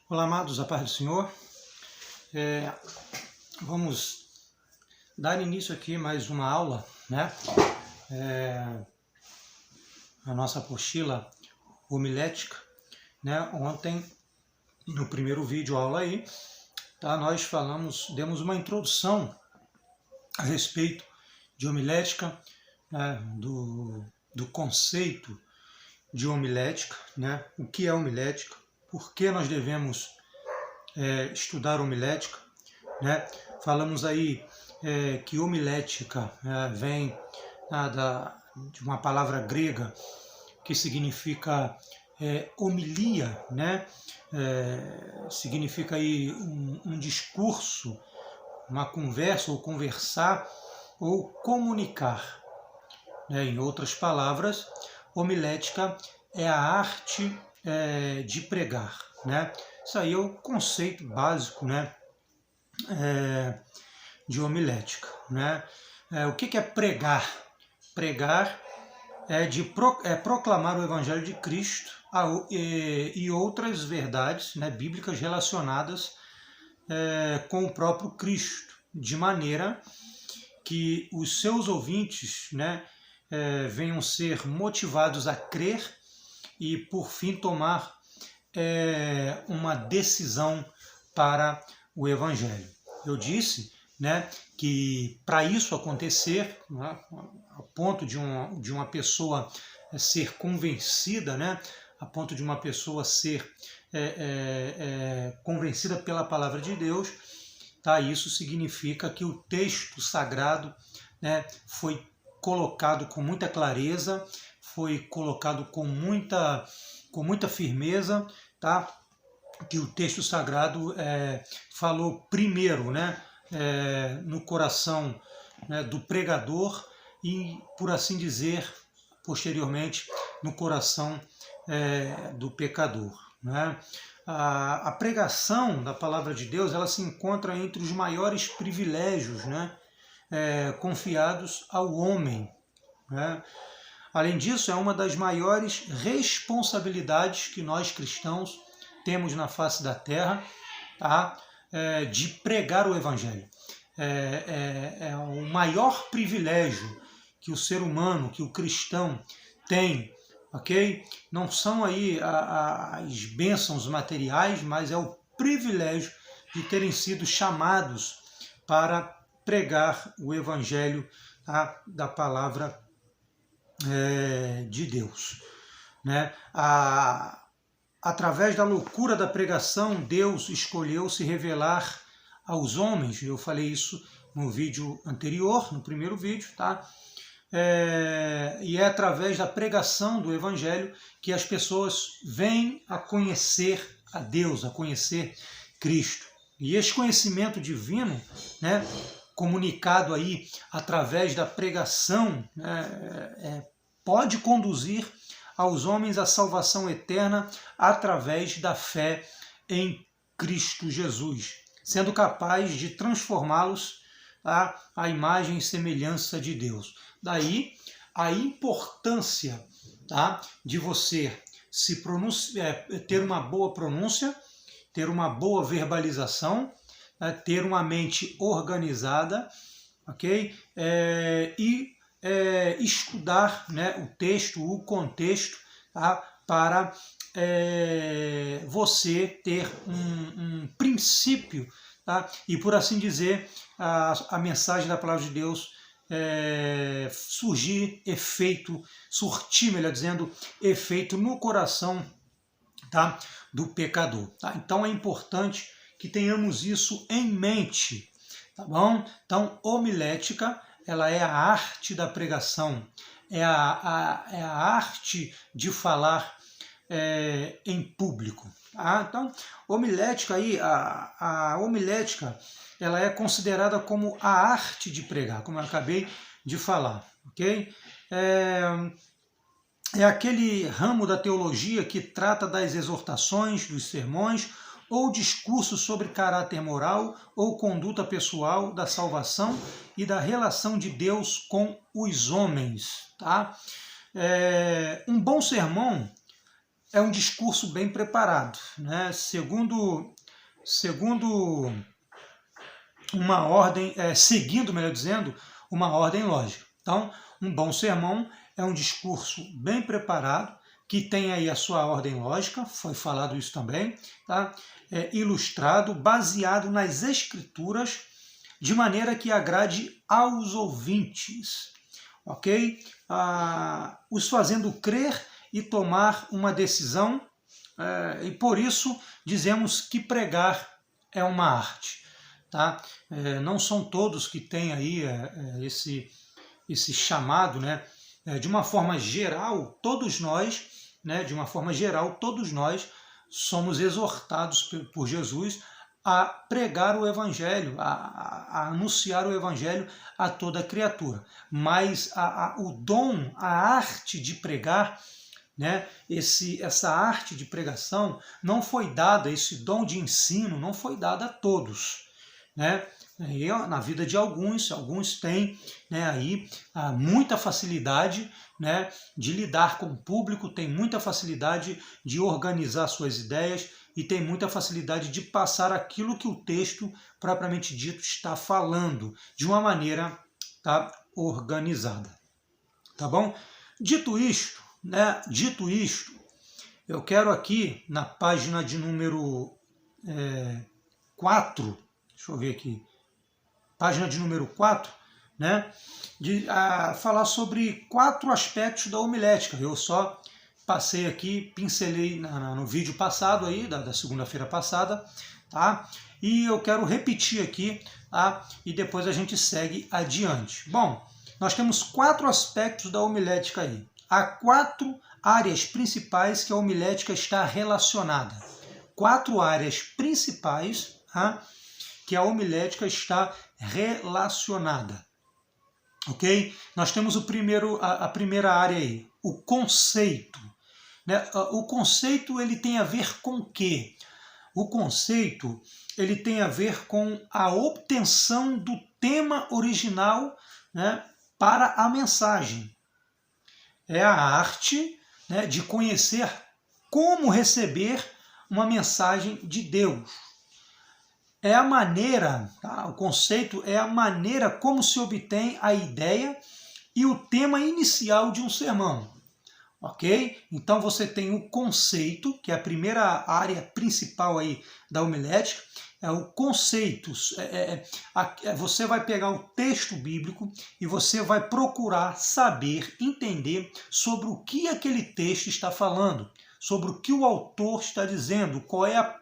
Olá, amados, a paz do Senhor. Vamos dar início aqui mais uma aula, né? A nossa apostila homilética, né? Ontem, no primeiro vídeo aula aí, tá? Nós demos uma introdução a respeito de homilética, né? do conceito de homilética, né? O que é homilética, por que nós devemos estudar homilética, né? Falamos aí que homilética vem de uma palavra grega que significa homilia, né? Significa aí um discurso, uma conversa, ou conversar, ou comunicar, né? Em outras palavras, homilética é a arte de pregar, né? Isso aí é o conceito básico, né? De homilética, né? O que é pregar? Pregar é proclamar o Evangelho de Cristo e outras verdades, né, bíblicas relacionadas com o próprio Cristo, de maneira que os seus ouvintes, né, venham ser motivados a crer e, por fim, tomar uma decisão para o Evangelho. Eu disse, né, que para isso acontecer, né, a ponto de uma pessoa ser convencida, né, a ponto de uma pessoa ser convencida pela palavra de Deus, tá? Isso significa que o texto sagrado, né, foi colocado com muita clareza, foi colocado com muita firmeza, tá? Que o texto sagrado falou primeiro, né, no coração, né, do pregador e, por assim dizer, posteriormente no coração do pecador, né? A pregação da palavra de Deus, ela se encontra entre os maiores privilégios, né, confiados ao homem, né? Além disso, é uma das maiores responsabilidades que nós cristãos temos na face da terra, tá? De pregar o Evangelho. É o maior privilégio que o ser humano, que o cristão tem, ok? Não são aí as bênçãos materiais, mas é o privilégio de terem sido chamados para pregar o Evangelho, tá? Da palavra de Deus, né? Através da loucura da pregação, Deus escolheu se revelar aos homens. Eu falei isso no vídeo anterior, no primeiro vídeo, tá? E é através da pregação do Evangelho que as pessoas vêm a conhecer a Deus, a conhecer Cristo. E esse conhecimento divino, né, comunicado aí através da pregação, né, pode conduzir aos homens a salvação eterna através da fé em Cristo Jesus, sendo capaz de transformá-los à imagem e semelhança de Deus. Daí a importância, tá, de você ter uma boa pronúncia, ter uma boa verbalização, ter uma mente organizada, ok? E estudar, né, o texto, o contexto, tá, para você ter um princípio, tá, e, por assim dizer, a mensagem da palavra de Deus surtir, melhor dizendo, efeito no coração, tá, do pecador. Tá? Então é importante que tenhamos isso em mente, tá bom? Então, homilética, ela é a arte da pregação, é a arte de falar em público. Tá? Então, homilética aí, a homilética, ela é considerada como a arte de pregar, como eu acabei de falar, ok? É aquele ramo da teologia que trata das exortações, dos sermões, ou discursos sobre caráter moral ou conduta pessoal, da salvação e da relação de Deus com os homens. Tá? Um bom sermão é um discurso bem preparado, né? Segundo uma ordem, seguindo, melhor dizendo, uma ordem lógica. Então, um bom sermão é um discurso bem preparado, que tem aí a sua ordem lógica, foi falado isso também, tá? Ilustrado, baseado nas escrituras, de maneira que agrade aos ouvintes, ok? Os fazendo crer e tomar uma decisão, e por isso dizemos que pregar é uma arte, tá? Não são todos que têm aí esse chamado, né? De uma forma geral, todos nós, né? De uma forma geral, todos nós somos exortados por Jesus a pregar o Evangelho, a anunciar o Evangelho a toda criatura. Mas o dom, a arte de pregar, né, essa arte de pregação não foi dada, esse dom de ensino não foi dado a todos, né? E na vida de alguns têm, né, aí muita facilidade, né, de lidar com o público, tem muita facilidade de organizar suas ideias e tem muita facilidade de passar aquilo que o texto propriamente dito está falando de uma maneira, tá, organizada. Tá bom? Dito isto, né, eu quero aqui na página de número 4, deixa eu ver aqui, página de número 4, né, falar sobre 4 aspectos da homilética. Eu só passei aqui, pincelei no vídeo passado aí, da segunda-feira passada, tá? E eu quero repetir aqui, tá? E depois a gente segue adiante. Bom, nós temos 4 aspectos da homilética aí. Há 4 áreas principais que a homilética está relacionada. 4 áreas principais, tá, que a homilética está relacionada. Ok? Nós temos a primeira área aí, o conceito. Né? O conceito ele tem a ver com o quê? O conceito ele tem a ver com a obtenção do tema original, né, para a mensagem. É a arte, né, de conhecer como receber uma mensagem de Deus. É a maneira, tá? O conceito é a maneira como se obtém a ideia e o tema inicial de um sermão. Ok? Então você tem o conceito, que é a primeira área principal aí da homilética, é o conceito. Você vai pegar o texto bíblico e você vai procurar saber, entender sobre o que aquele texto está falando, sobre o que o autor está dizendo, qual é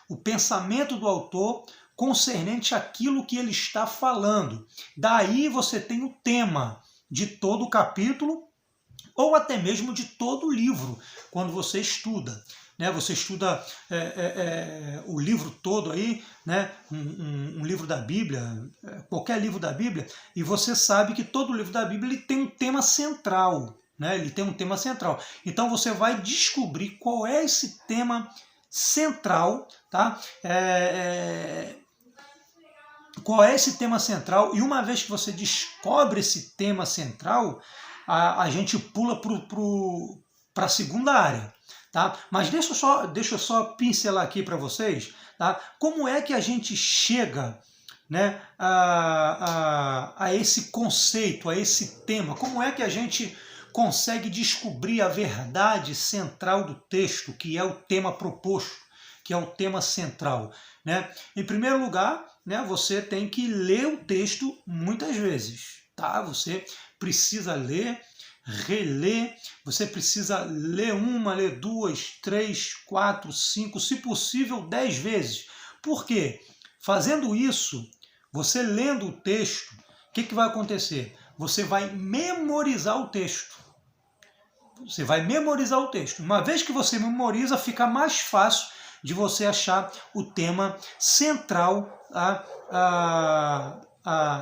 o pensamento do autor concernente àquilo que ele está falando. Daí você tem o tema de todo o capítulo, ou até mesmo de todo o livro, quando você estuda. Né? Você estuda o livro todo aí, né? um livro da Bíblia, qualquer livro da Bíblia, e você sabe que todo livro da Bíblia ele tem um tema central. Né? Ele tem um tema central. Então você vai descobrir qual é esse tema central, tá? Qual é esse tema central? E uma vez que você descobre esse tema central, a gente pula para a segunda área, tá? Mas deixa eu só pincelar aqui para vocês, tá? Como é que a gente chega, né, a esse conceito, a esse tema? Como é que a gente consegue descobrir a verdade central do texto, que é o tema proposto, que é o tema central, né? Em primeiro lugar, né, você tem que ler o texto muitas vezes, tá? Você precisa ler, reler, você precisa ler uma, ler 2, 3, 4, 5, se possível 10 vezes. Por quê? Fazendo isso, você lendo o texto, o que vai acontecer? Você vai memorizar o texto. Você vai memorizar o texto. Uma vez que você memoriza, fica mais fácil de você achar o tema central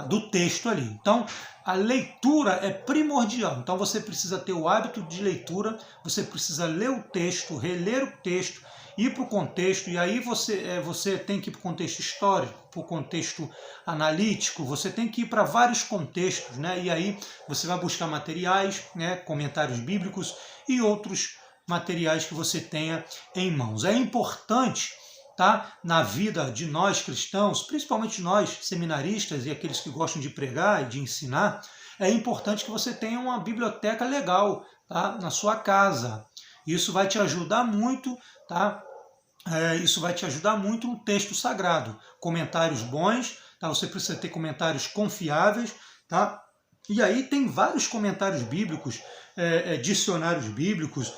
do texto ali. Então, a leitura é primordial. Então, você precisa ter o hábito de leitura, você precisa ler o texto, reler o texto, ir para o contexto, e aí você tem que ir para o contexto histórico, para o contexto analítico, você tem que ir para vários contextos, né? E aí você vai buscar materiais, né, comentários bíblicos e outros materiais que você tenha em mãos. É importante, tá, na vida de nós cristãos, principalmente nós seminaristas e aqueles que gostam de pregar e de ensinar, é importante que você tenha uma biblioteca legal, tá, na sua casa. Isso vai te ajudar muito, tá? Isso vai te ajudar muito no texto sagrado. Comentários bons, tá? Você precisa ter comentários confiáveis, tá? E aí tem vários comentários bíblicos, dicionários bíblicos,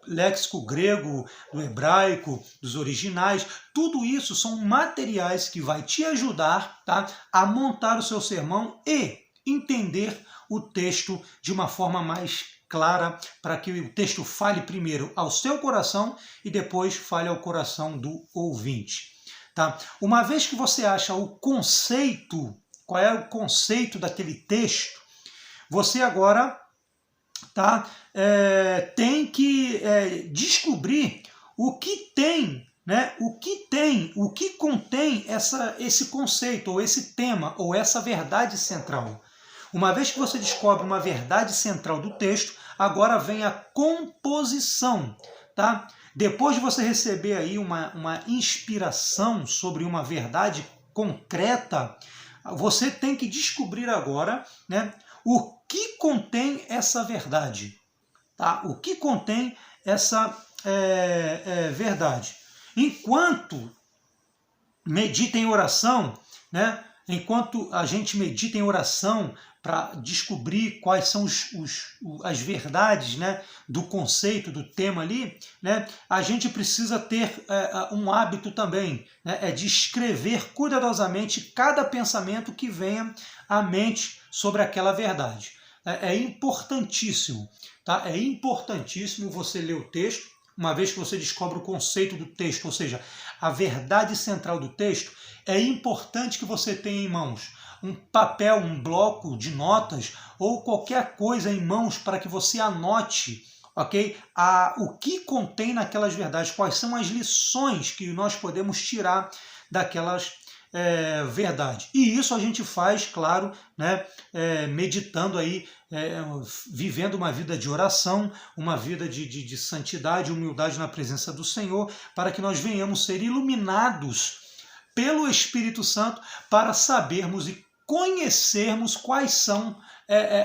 léxico grego, do hebraico, dos originais. Tudo isso são materiais que vai te ajudar, tá, a montar o seu sermão e entender o texto de uma forma mais clara, para que o texto fale primeiro ao seu coração e depois fale ao coração do ouvinte. Tá? Uma vez que você acha o conceito, qual é o conceito daquele texto, você agora, tá, tem que descobrir o que tem, né, o que contém esse conceito, ou esse tema, ou essa verdade central. Uma vez que você descobre uma verdade central do texto, agora vem a composição, tá? Depois de você receber aí uma inspiração sobre uma verdade concreta, você tem que descobrir agora, né, o que contém essa verdade, tá? O que contém essa verdade. Enquanto medita em oração, né? Enquanto a gente medita em oração para descobrir quais são as verdades, né, do conceito, do tema ali, né, a gente precisa ter um hábito também, né, de escrever cuidadosamente cada pensamento que venha à mente sobre aquela verdade. É importantíssimo, tá? É importantíssimo você ler o texto, uma vez que você descobre o conceito do texto, ou seja, a verdade central do texto. É importante que você tenha em mãos um papel, um bloco de notas ou qualquer coisa em mãos para que você anote, ok? O que contém naquelas verdades, quais são as lições que nós podemos tirar daquelas verdades. E isso a gente faz, claro, né, meditando aí, vivendo uma vida de oração, uma vida de santidade, humildade na presença do Senhor, para que nós venhamos ser iluminados pelo Espírito Santo para sabermos e conhecermos quais são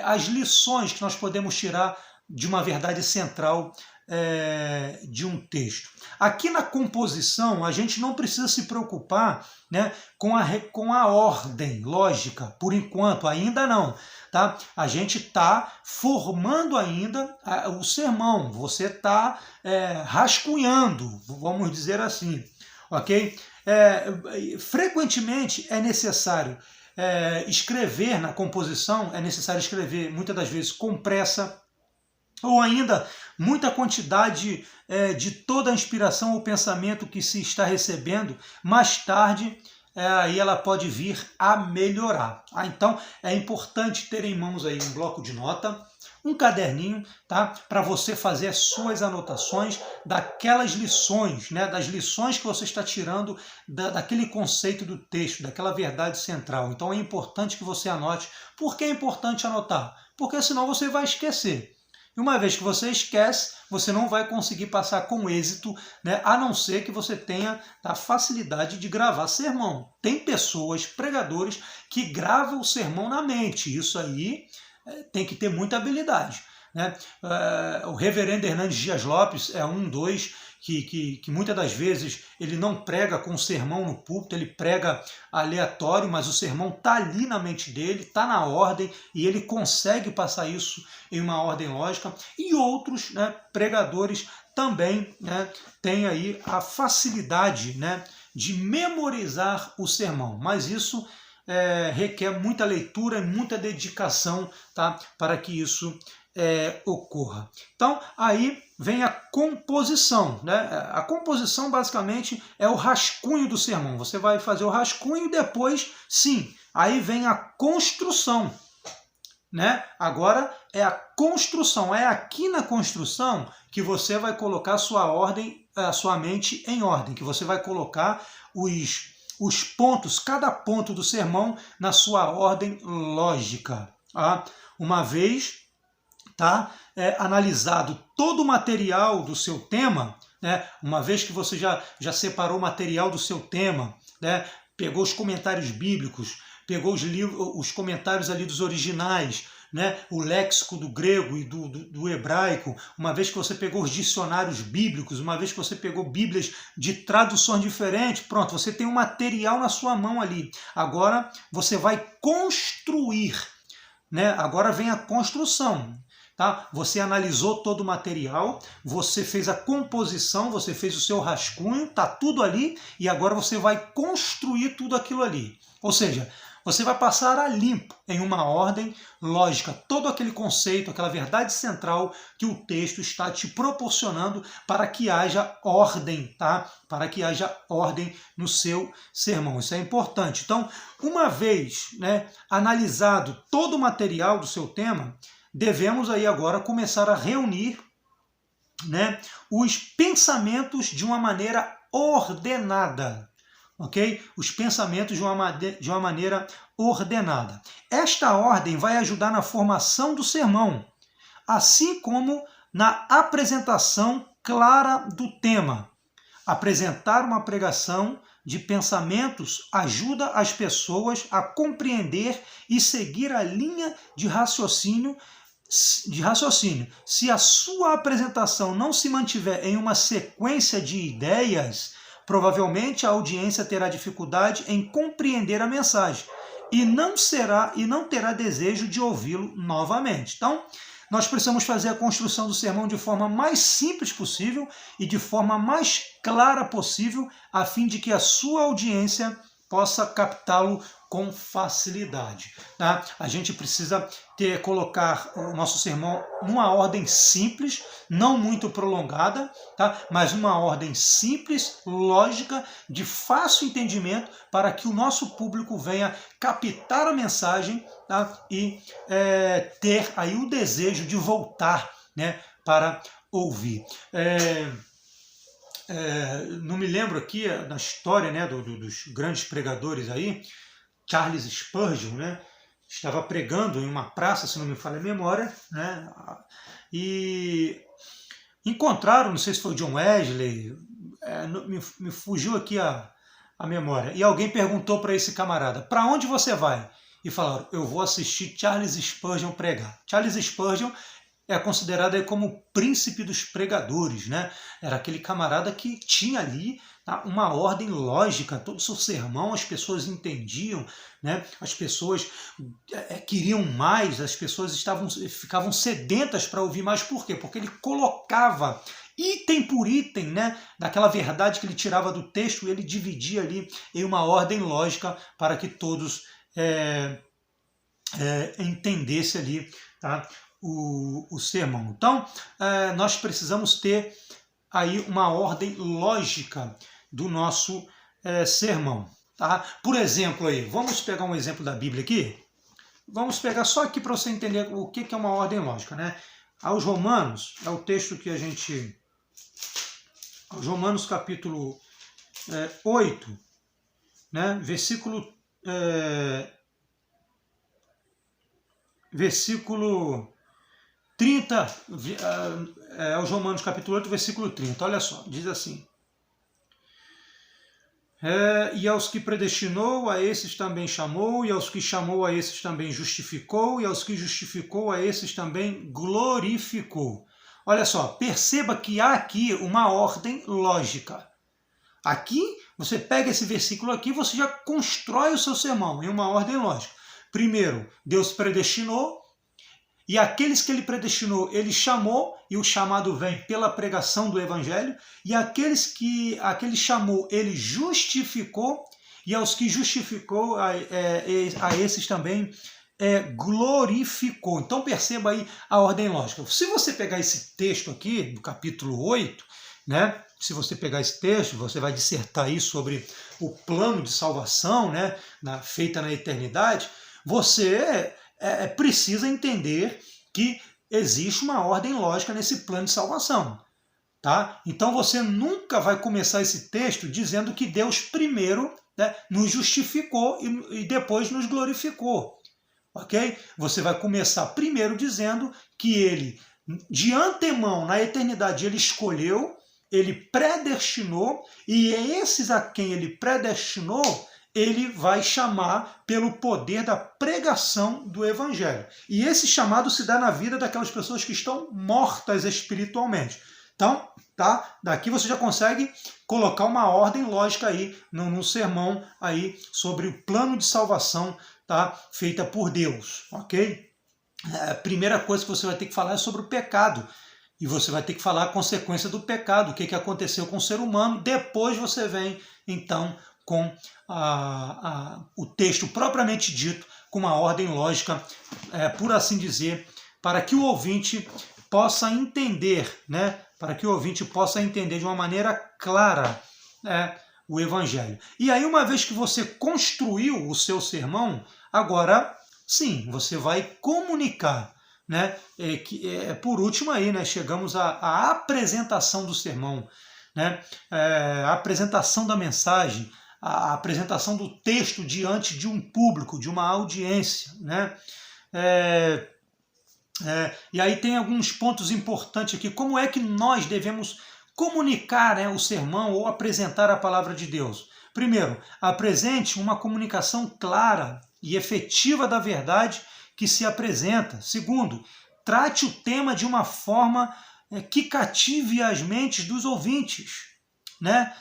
as lições que nós podemos tirar de uma verdade central de um texto. Aqui na composição, a gente não precisa se preocupar, né, com a ordem lógica, por enquanto, ainda não. Tá? A gente está formando ainda o sermão, você está rascunhando, vamos dizer assim. Ok? Frequentemente é necessário escrever na composição, é necessário escrever muitas das vezes com pressa, ou ainda muita quantidade de toda a inspiração ou pensamento que se está recebendo, mais tarde aí ela pode vir a melhorar. Então é importante ter em mãos aí um bloco de nota, um caderninho, tá? Para você fazer as suas anotações daquelas lições, né? Das lições que você está tirando daquele conceito do texto, daquela verdade central. Então é importante que você anote. Por que é importante anotar? Porque senão você vai esquecer. E uma vez que você esquece, você não vai conseguir passar com êxito, né? A não ser que você tenha a facilidade de gravar sermão. Tem pessoas, pregadores, que gravam o sermão na mente. Isso aí tem que ter muita habilidade, né? O reverendo Hernandes Dias Lopes é que muitas das vezes ele não prega com sermão no púlpito, ele prega aleatório, mas o sermão está ali na mente dele, está na ordem, e ele consegue passar isso em uma ordem lógica. E outros, né, pregadores também, né, têm aí a facilidade, né, de memorizar o sermão, mas isso requer muita leitura e muita dedicação, tá, para que isso ocorra. Então, aí vem a composição, né? A composição, basicamente, é o rascunho do sermão. Você vai fazer o rascunho e depois, sim, aí vem a construção, né? Agora é a construção, é aqui na construção que você vai colocar a sua mente em ordem, que você vai colocar os pontos, cada ponto do sermão na sua ordem lógica. Tá? Uma vez tá? Analisado todo o material do seu tema, né? Uma vez que você já separou o material do seu tema, né? Pegou os comentários bíblicos, pegou os comentários ali dos originais, né, o léxico do grego e do hebraico, uma vez que você pegou os dicionários bíblicos, uma vez que você pegou bíblias de traduções diferentes, pronto, você tem um material na sua mão ali. Agora você vai construir, né? Agora vem a construção. Tá? Você analisou todo o material, você fez a composição, você fez o seu rascunho, tá tudo ali, e agora você vai construir tudo aquilo ali. Ou seja, você vai passar a limpo, em uma ordem lógica, todo aquele conceito, aquela verdade central que o texto está te proporcionando para que haja ordem, tá? Para que haja ordem no seu sermão. Isso é importante. Então, uma vez, né, analisado todo o material do seu tema, devemos aí agora começar a reunir, né, os pensamentos de uma maneira ordenada. Ok? Os pensamentos de uma maneira ordenada. Esta ordem vai ajudar na formação do sermão, assim como na apresentação clara do tema. Apresentar uma pregação de pensamentos ajuda as pessoas a compreender e seguir a linha de raciocínio. Se a sua apresentação não se mantiver em uma sequência de ideias, provavelmente a audiência terá dificuldade em compreender a mensagem e não terá desejo de ouvi-lo novamente. Então, nós precisamos fazer a construção do sermão de forma mais simples possível e de forma mais clara possível, a fim de que a sua audiência possa captá-lo com facilidade. Tá? A gente precisa colocar o nosso sermão numa ordem simples, não muito prolongada, tá? Mas uma ordem simples, lógica, de fácil entendimento, para que o nosso público venha captar a mensagem, tá? E ter aí o desejo de voltar, né, para ouvir. Não me lembro aqui da história, né, dos grandes pregadores aí. Charles Spurgeon, né, estava pregando em uma praça, se não me falha a memória, né, e encontraram, não sei se foi John Wesley, me fugiu aqui a memória, e alguém perguntou para esse camarada: para onde você vai? E falaram: eu vou assistir Charles Spurgeon pregar. Charles Spurgeon é considerado aí como o príncipe dos pregadores, né? Era aquele camarada que tinha ali, tá, uma ordem lógica, todo o seu sermão as pessoas entendiam, né? As pessoas queriam mais, as pessoas ficavam sedentas para ouvir mais. Por quê? Porque ele colocava item por item, né, daquela verdade que ele tirava do texto, e ele dividia ali em uma ordem lógica para que todos entendessem ali, tá, o sermão. Então, nós precisamos ter aí uma ordem lógica do nosso sermão. Tá? Por exemplo, aí, vamos pegar um exemplo da Bíblia aqui. Vamos pegar só aqui para você entender o que é uma ordem lógica. Né? Aos Romanos, é o texto que a gente... Aos Romanos capítulo 8, né? versículo 30, aos Romanos capítulo 8, versículo 30, olha só, diz assim: e aos que predestinou, a esses também chamou, e aos que chamou, a esses também justificou, e aos que justificou, a esses também glorificou. Olha só, perceba que há aqui uma ordem lógica. Aqui, você pega esse versículo aqui, você já constrói o seu sermão em uma ordem lógica. Primeiro, Deus predestinou, e aqueles que ele predestinou, ele chamou, e o chamado vem pela pregação do evangelho, e aqueles que ele chamou, ele justificou, e aos que justificou, a esses também glorificou. Então perceba aí a ordem lógica. Se você pegar esse texto aqui, do capítulo 8, né, se você pegar esse texto, você vai dissertar aí sobre o plano de salvação, né, feita na eternidade, você precisa entender que existe uma ordem lógica nesse plano de salvação. Tá? Então você nunca vai começar esse texto dizendo que Deus primeiro, né, nos justificou e depois nos glorificou. ok? Você vai começar primeiro dizendo que ele, de antemão, na eternidade, ele escolheu, ele predestinou, e é esses a quem ele predestinou, ele vai chamar pelo poder da pregação do Evangelho. E esse chamado se dá na vida daquelas pessoas que estão mortas espiritualmente. Então, tá? Daqui você já consegue colocar uma ordem lógica aí no sermão aí sobre o plano de salvação, tá? Feita por Deus, ok? A primeira coisa que você vai ter que falar é sobre o pecado. E você vai ter que falar a consequência do pecado, o que aconteceu com o ser humano. Depois você vem, então, com o texto propriamente dito, com uma ordem lógica, por assim dizer, para que o ouvinte possa entender, né? Para que o ouvinte possa entender de uma maneira clara, o Evangelho. E aí, uma vez que você construiu o seu sermão, agora sim, você vai comunicar, né? Por último aí, né? Chegamos à apresentação do sermão, né? A apresentação da mensagem, a apresentação do texto diante de um público, de uma audiência, né? E aí tem alguns pontos importantes aqui. Como é que nós devemos comunicar, né, o sermão ou apresentar a palavra de Deus? Primeiro, apresente uma comunicação clara e efetiva da verdade que se apresenta. Segundo, trate o tema de uma forma que cative as mentes dos ouvintes, né?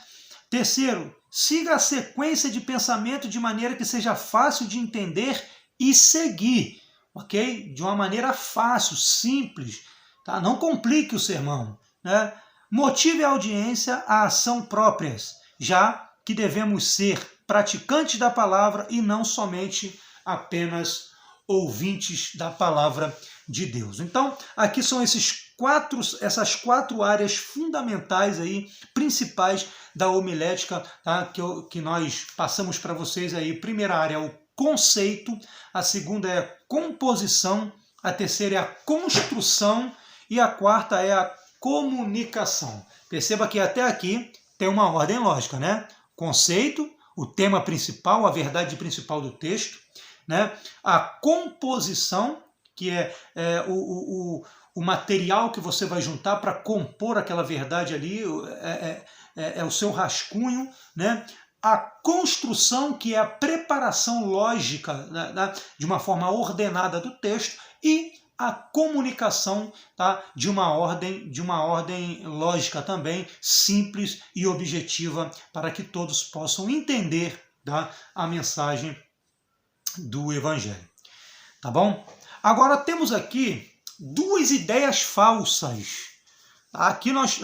Terceiro, siga a sequência de pensamento de maneira que seja fácil de entender e seguir, ok? De uma maneira fácil, simples, tá? Não complique o sermão, né? Motive a audiência à ação próprias, já que devemos ser praticantes da palavra e não somente apenas ouvintes da palavra de Deus. Então, aqui são essas quatro áreas fundamentais aí, principais da homilética, tá? que nós passamos para vocês aí. A primeira área é o conceito, a segunda é a composição, a terceira é a construção e a quarta é a comunicação. Perceba que até aqui tem uma ordem lógica, né? Conceito, o tema principal, a verdade principal do texto, né? A composição, que é o material que você vai juntar para compor aquela verdade ali, é o seu rascunho, né? A construção, que é a preparação lógica, né, de uma forma ordenada do texto, e a comunicação, tá, de uma ordem lógica também, simples e objetiva, para que todos possam entender, tá, a mensagem do Evangelho. Tá bom? Agora temos aqui duas ideias falsas. Aqui nós,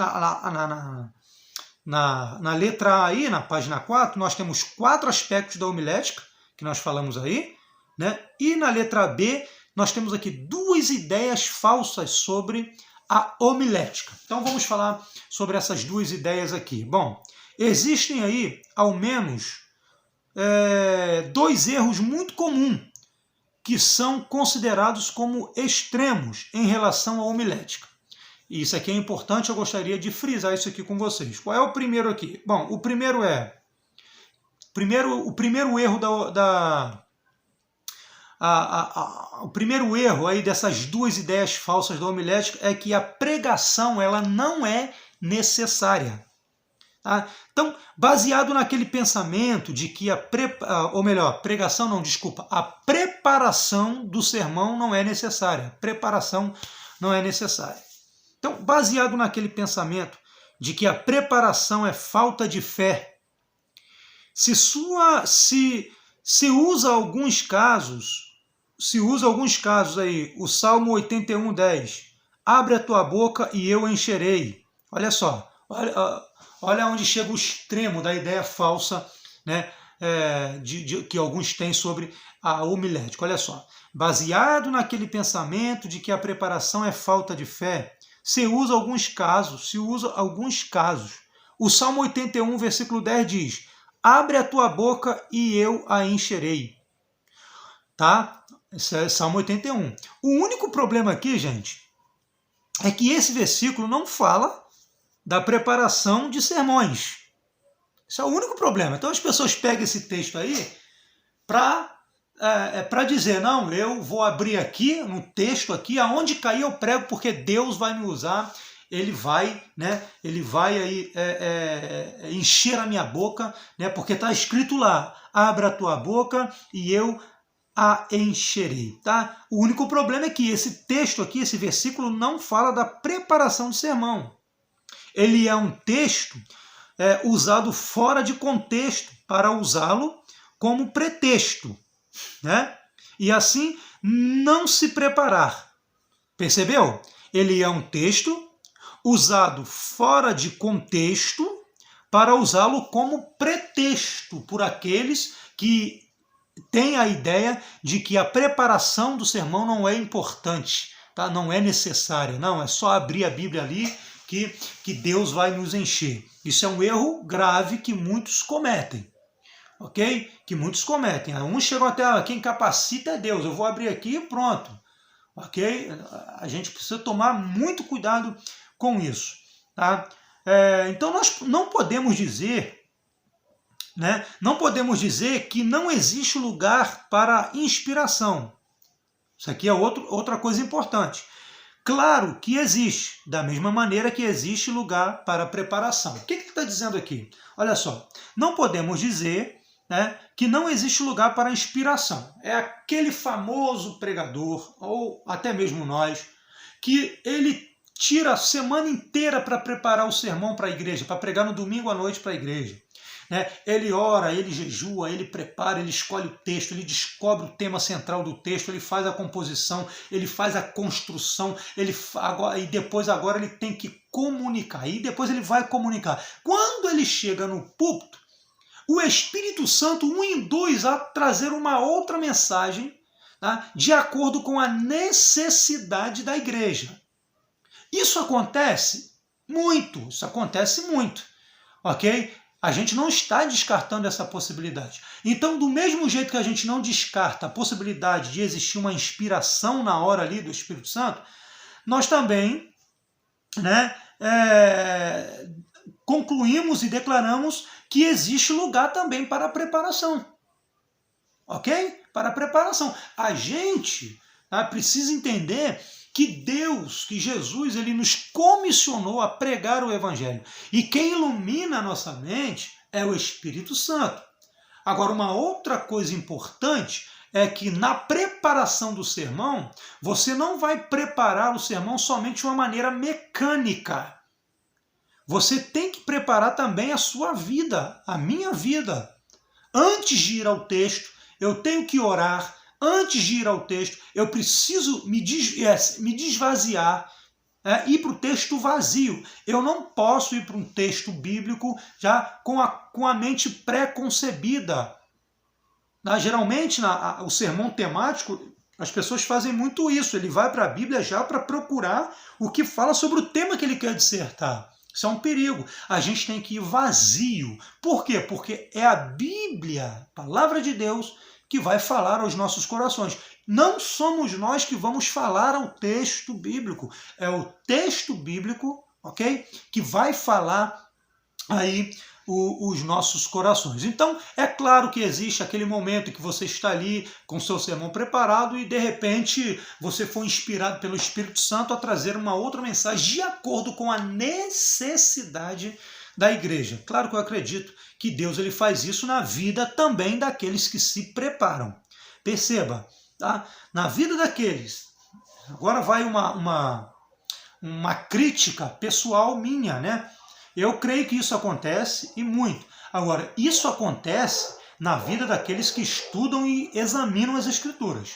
na letra A, aí, na página 4, nós temos 4 aspectos da homilética, que nós falamos aí, né? E na letra B, nós temos aqui duas ideias falsas sobre a homilética. Então vamos falar sobre essas duas ideias aqui. Bom, existem aí, ao menos, 2 erros muito comuns, que são considerados como extremos em relação à homilética. E isso aqui é importante, eu gostaria de frisar isso aqui com vocês. Qual é o primeiro aqui? Bom, o primeiro o primeiro erro o primeiro erro aí dessas duas ideias falsas da homilética é que a pregação ela não é necessária. Tá? Então, baseado naquele pensamento de que a preparação do sermão não é necessária. Preparação não é necessária. Então, baseado naquele pensamento de que a preparação é falta de fé, se usa alguns casos aí, o Salmo 81:10, abre a tua boca e eu encherei. Olha só, olha onde chega o extremo da ideia falsa, né, que alguns têm sobre a homilética. Olha só, baseado naquele pensamento de que a preparação é falta de fé, se usa alguns casos. O Salmo 81, versículo 10 diz, abre a tua boca e eu a encherei. Tá? Esse é Salmo 81. O único problema aqui, gente, é que esse versículo não fala da preparação de sermões. Esse é o único problema. Então as pessoas pegam esse texto aí para para dizer, não, eu vou abrir aqui, no texto aqui, aonde cair eu prego, porque Deus vai me usar, ele vai, né, ele vai aí encher a minha boca, né, porque está escrito lá, abra a tua boca e eu a encherei, tá? O único problema é que esse texto aqui, esse versículo, não fala da preparação de sermão. Ele é um texto usado fora de contexto para usá-lo como pretexto, né? E assim não se preparar. Percebeu? Ele é um texto usado fora de contexto para usá-lo como pretexto por aqueles que têm a ideia de que a preparação do sermão não é importante, tá? Não é necessária, não, é só abrir a Bíblia ali que Deus vai nos encher. Isso é um erro grave que muitos cometem. Ok? Que muitos cometem. Uns chegam até, quem capacita é Deus, eu vou abrir aqui e pronto. Ok? A gente precisa tomar muito cuidado com isso. Tá? Então nós não podemos dizer, né? Não podemos dizer que não existe lugar para inspiração. Isso aqui é outra coisa importante. Claro que existe, da mesma maneira que existe lugar para preparação. O que ele está dizendo aqui? Olha só, não podemos dizer, né, que não existe lugar para inspiração. É aquele famoso pregador, ou até mesmo nós, que ele tira a semana inteira para preparar o sermão para a igreja, para pregar no domingo à noite para a igreja. Ele ora, ele jejua, ele prepara, ele escolhe o texto, ele descobre o tema central do texto, ele faz a composição, ele faz a construção, e depois agora ele tem que comunicar, e depois ele vai comunicar. Quando ele chega no púlpito, o Espírito Santo o induz a trazer uma outra mensagem, tá, de acordo com a necessidade da igreja. Isso acontece muito, ok? A gente não está descartando essa possibilidade. Então, do mesmo jeito que a gente não descarta a possibilidade de existir uma inspiração na hora ali do Espírito Santo, nós também, né, concluímos e declaramos que existe lugar também para a preparação. Ok? Para a preparação. A gente precisa entender que Deus, que Jesus, ele nos comissionou a pregar o Evangelho. E quem ilumina a nossa mente é o Espírito Santo. Agora, uma outra coisa importante é que na preparação do sermão, você não vai preparar o sermão somente de uma maneira mecânica. Você tem que preparar também a sua vida, a minha vida. Antes de ir ao texto, eu tenho que orar. Antes de ir ao texto, eu preciso me desvaziar, ir para o texto vazio. Eu não posso ir para um texto bíblico já com a mente pré-concebida. Geralmente, o sermão temático, as pessoas fazem muito isso. Ele vai para a Bíblia já para procurar o que fala sobre o tema que ele quer dissertar. Isso é um perigo. A gente tem que ir vazio. Por quê? Porque é a Bíblia, a palavra de Deus, que vai falar aos nossos corações. Não somos nós que vamos falar ao texto bíblico. É o texto bíblico, ok? Que vai falar aí os nossos corações. Então, é claro que existe aquele momento que você está ali com o seu sermão preparado e, de repente, você foi inspirado pelo Espírito Santo a trazer uma outra mensagem de acordo com a necessidade da igreja. Claro que eu acredito que Deus ele faz isso na vida também daqueles que se preparam. Perceba, tá? Na vida daqueles, agora vai uma crítica pessoal minha, né? Eu creio que isso acontece e muito. Agora, isso acontece na vida daqueles que estudam e examinam as Escrituras.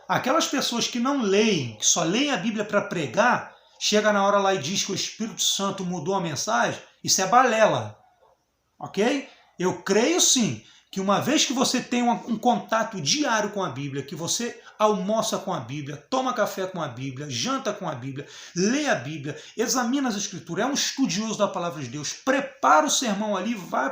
Aquelas pessoas que não leem, que só leem a Bíblia para pregar, chega na hora lá e diz que o Espírito Santo mudou a mensagem, isso é balela. Ok? Eu creio sim que uma vez que você tem um contato diário com a Bíblia, que você almoça com a Bíblia, toma café com a Bíblia, janta com a Bíblia, lê a Bíblia, examina as Escrituras, é um estudioso da palavra de Deus, prepara o sermão ali, vai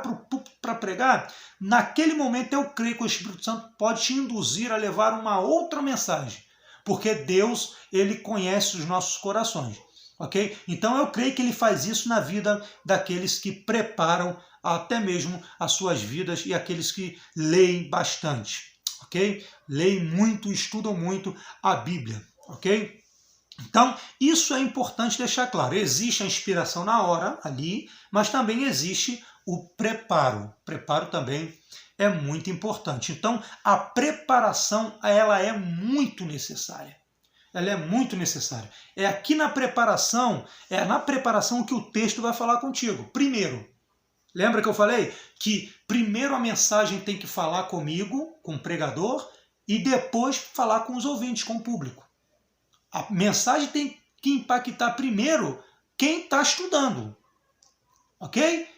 para pregar, naquele momento eu creio que o Espírito Santo pode te induzir a levar uma outra mensagem, porque Deus, ele conhece os nossos corações. Ok? Então eu creio que ele faz isso na vida daqueles que preparam até mesmo as suas vidas e aqueles que leem bastante. ok? Leem muito, estudam muito a Bíblia, ok? Então, isso é importante deixar claro. Existe a inspiração na hora, ali, mas também existe o preparo. O preparo também é muito importante. Então, a preparação, ela é muito necessária. Ela é muito necessária. É aqui na preparação, que o texto vai falar contigo. Primeiro, lembra que eu falei que primeiro a mensagem tem que falar comigo, com o pregador, e depois falar com os ouvintes, com o público. A mensagem tem que impactar primeiro quem está estudando, ok?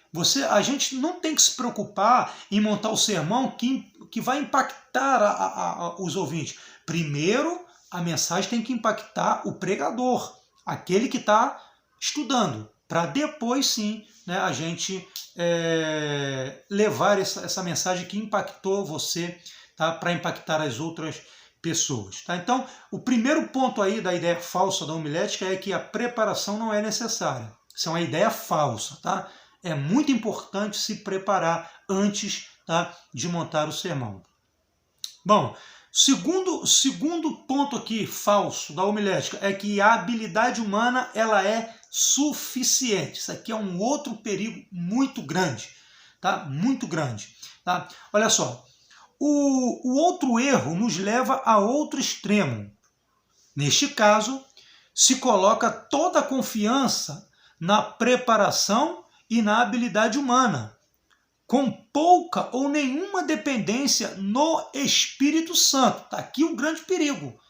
A gente não tem que se preocupar em montar o sermão que vai impactar os ouvintes. Primeiro, a mensagem tem que impactar o pregador, aquele que está estudando, para depois sim, né, a gente levar essa mensagem que impactou você, tá, para impactar as outras pessoas. Tá? Então, o primeiro ponto aí da ideia falsa da homilética é que a preparação não é necessária. Isso é uma ideia falsa. Tá? É muito importante se preparar antes, tá, de montar o sermão. Bom, segundo ponto aqui falso da homilética é que a habilidade humana ela é suficiente. Isso aqui é um outro perigo muito grande. Tá? Muito grande. Tá? Olha só. O outro erro nos leva a outro extremo. Neste caso, se coloca toda a confiança na preparação e na habilidade humana, com pouca ou nenhuma dependência no Espírito Santo. Está aqui o grande perigo.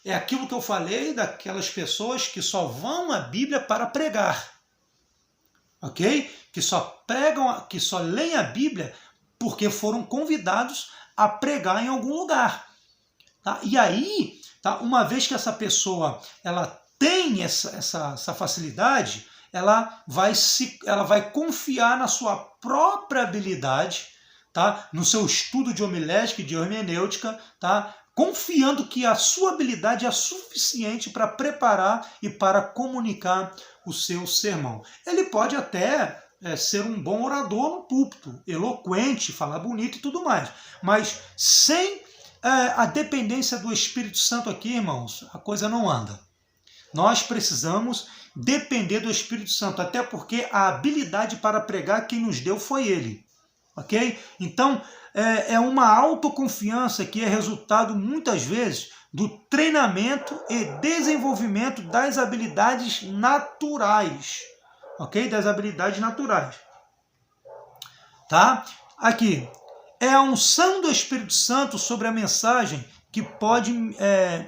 É aquilo que eu falei daquelas pessoas que só vão à Bíblia para pregar. Ok? Que só leem a Bíblia porque foram convidados a pregar em algum lugar. Tá? E aí, tá, uma vez que essa pessoa ela tem essa facilidade, ela vai confiar na sua própria habilidade, tá? No seu estudo de homilética e de hermenêutica, tá? Confiando que a sua habilidade é suficiente para preparar e para comunicar o seu sermão. Ele pode até ser um bom orador no púlpito, eloquente, falar bonito e tudo mais. Mas sem a dependência do Espírito Santo aqui, irmãos, a coisa não anda. Nós precisamos depender do Espírito Santo, até porque a habilidade para pregar quem nos deu foi Ele. Ok? Então, é uma autoconfiança que é resultado, muitas vezes, do treinamento e desenvolvimento das habilidades naturais. Ok? Das habilidades naturais. Tá? Aqui. É a unção do Espírito Santo sobre a mensagem que pode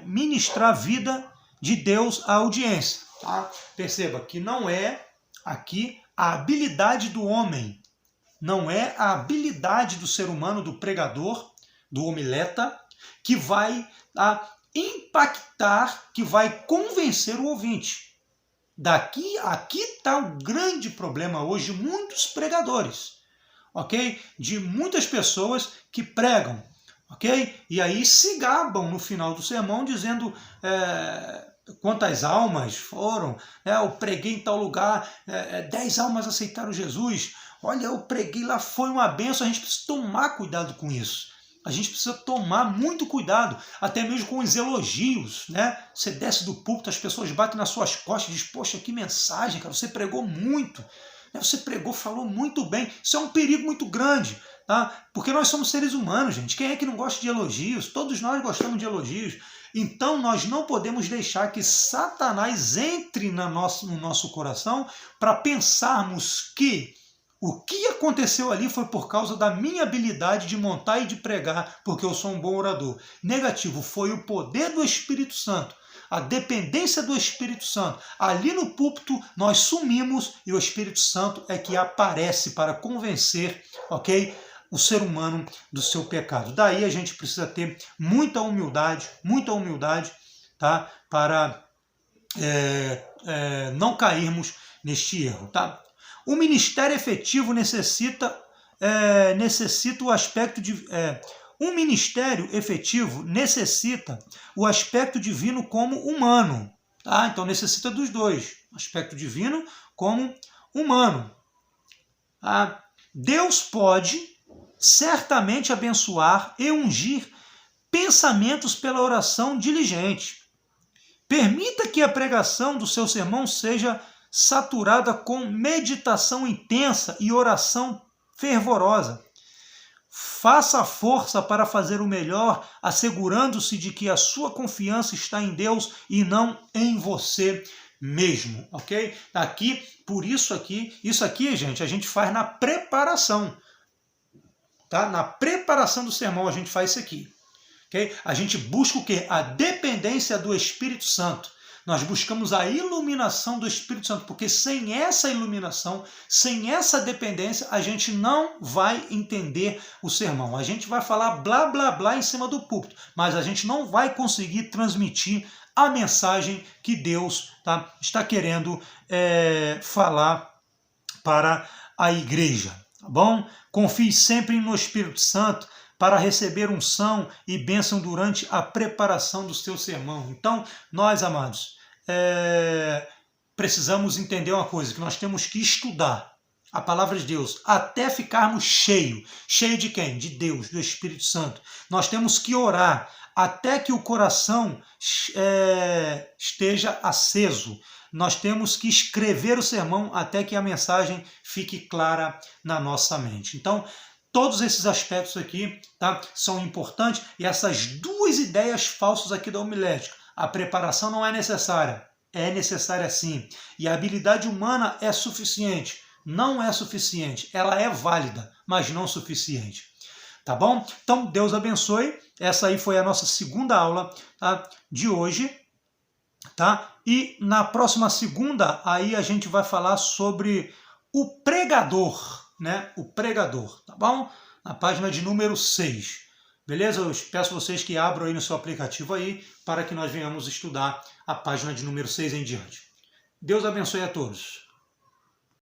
ministrar a vida de Deus à audiência. Tá? Perceba que não é aqui a habilidade do homem, não é a habilidade do ser humano, do pregador, do homileta, que vai impactar, que vai convencer o ouvinte. Aqui está o grande problema hoje de muitos pregadores, ok? De muitas pessoas que pregam, ok? E aí se gabam no final do sermão dizendo quantas almas foram, eu preguei em tal lugar, 10 almas aceitaram Jesus, olha, eu preguei lá, foi uma benção. A gente precisa tomar cuidado com isso. A gente precisa tomar muito cuidado, até mesmo com os elogios, né? Você desce do púlpito, as pessoas batem nas suas costas e dizem, poxa, que mensagem, cara, você pregou muito, você pregou, falou muito bem. Isso é um perigo muito grande, tá? Porque nós somos seres humanos, gente. Quem é que não gosta de elogios? Todos nós gostamos de elogios. Então nós não podemos deixar que Satanás entre no nosso coração para pensarmos que o que aconteceu ali foi por causa da minha habilidade de montar e de pregar, porque eu sou um bom orador. Negativo, foi o poder do Espírito Santo, a dependência do Espírito Santo. Ali no púlpito nós sumimos e o Espírito Santo é que aparece para convencer, ok, o ser humano do seu pecado. Daí a gente precisa ter muita humildade, tá, para não cairmos neste erro, tá? O ministério efetivo necessita o aspecto de... um ministério efetivo necessita o aspecto divino como humano. Tá? Então necessita dos dois. Aspecto divino como humano. Tá? Deus pode certamente abençoar e ungir pensamentos pela oração diligente. Permita que a pregação do seu sermão seja saturada com meditação intensa e oração fervorosa. Faça força para fazer o melhor, assegurando-se de que a sua confiança está em Deus e não em você mesmo, ok? Aqui, por isso aqui, gente, a gente faz na preparação, tá? Na preparação do sermão a gente faz isso aqui, ok? A gente busca o quê? A dependência do Espírito Santo. Nós buscamos a iluminação do Espírito Santo, porque sem essa iluminação, sem essa dependência, a gente não vai entender o sermão. A gente vai falar blá, blá, blá em cima do púlpito, mas a gente não vai conseguir transmitir a mensagem que Deus está querendo falar para a igreja, tá bom? Confie sempre no Espírito Santo para receber unção e bênção durante a preparação do seu sermão. Então, nós, amados, precisamos entender uma coisa, que nós temos que estudar a palavra de Deus até ficarmos cheios. Cheio de quem? De Deus, do Espírito Santo. Nós temos que orar até que o coração esteja aceso. Nós temos que escrever o sermão até que a mensagem fique clara na nossa mente. Então, todos esses aspectos aqui, tá, são importantes, e essas duas ideias falsas aqui da homilética. A preparação não é necessária sim, e a habilidade humana é suficiente. Não é suficiente, ela é válida, mas não suficiente. Tá bom? Então, Deus abençoe. Essa aí foi a nossa segunda aula, tá, de hoje. Tá? E na próxima segunda, aí a gente vai falar sobre o pregador. Né? O pregador, tá bom? Na página de número 6. Beleza? Eu peço vocês que abram aí no seu aplicativo aí para que nós venhamos estudar a página de número 6 em diante. Deus abençoe a todos.